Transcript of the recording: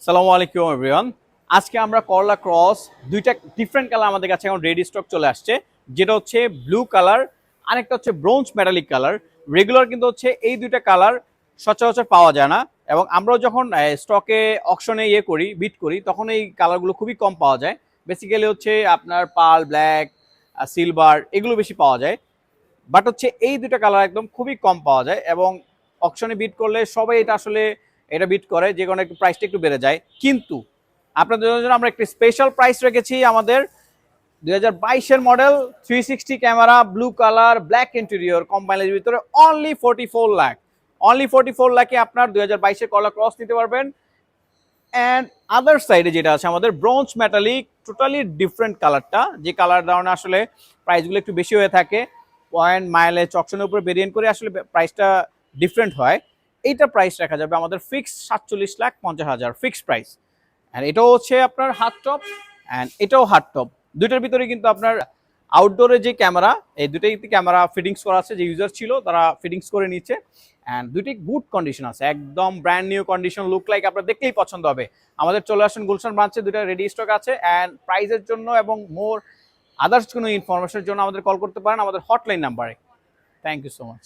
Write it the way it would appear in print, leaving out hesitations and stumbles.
সালামু আলাইকুম এভরিওয়ান। আজকে আমরা করলা ক্রস দুইটা ডিফারেন্ট কালার আমাদের কাছে এখন রেডি স্টক চলে আসছে, যেটা হচ্ছে ব্লু কালার, আরেকটা হচ্ছে ব্রোঞ্জ মেটালিক কালার। রেগুলার কিন্তু হচ্ছে এই দুইটা কালার সচরাচর পাওয়া যায় না, এবং আমরাও যখন স্টকে অকশনে করি, বিট করি, তখন এই কালারগুলো খুবই কম পাওয়া যায়। বেসিক্যালি হচ্ছে আপনার পার্ল ব্ল্যাক, সিলভার এগুলো বেশি পাওয়া যায়। বাট হচ্ছে এই দুটো কালার একদম খুবই কম পাওয়া যায়, এবং অকশনে বিট করলে সবাই এটা আসলে এটা বিট করে, যে কারণে একটু প্রাইসটা একটু বেড়ে যায়। কিন্তু আপনাদের জন্য আমরা একটি স্পেশাল প্রাইস রেখেছি। আমাদের 2022-এর model 360 camera, blue colour, black interior কম্বাইনের ভিতরে অনলি 44 লাখ। অনলি 44 লাখে আপনার 2022-এর কলা ক্রস নিতে পারবেন। অ্যান্ড আদার সাইডে যেটা আছে আমাদের ব্রোঞ্জ মেটালিক, টোটালি ডিফারেন্ট কালারটা, যে কালার কারণে আসলে প্রাইসগুলো একটু বেশি হয়ে থাকে। পয়েন্ট মাইলেজ অপশনের উপরে ভেরিয়েন্ট করে আসলে প্রাইসটা ডিফারেন্ট হয়। এইটা প্রাইস রাখা যাবে আমাদের ফিক্সড 47,50,000 ফিক্সড প্রাইস। অ্যান্ড এটাও হচ্ছে আপনার হার্ড টপ, অ্যান্ড এটাও হার্ড টপ। দুইটার ভিতরে কিন্তু আপনার আউটডোরে যে ক্যামেরা, এই দুটাই ক্যামেরা ফিটিংস করা আছে, যে ইউজার ছিল তারা ফিটিংস করে নিচ্ছে। অ্যান্ড দুইটি গুড কন্ডিশন আছে, একদম brand new condition, look like আপনার দেখলেই পছন্দ হবে। আমাদের চলে আসেন গুলশান ব্রাঞ্চে, দুইটা রেডি স্টক আছে। অ্যান্ড প্রাইসের জন্য এবং মোর আদার্স কোনো ইনফরমেশনের জন্য আমাদের কল করতে পারেন আমাদের হটলাইন নাম্বারে। Thank you so much.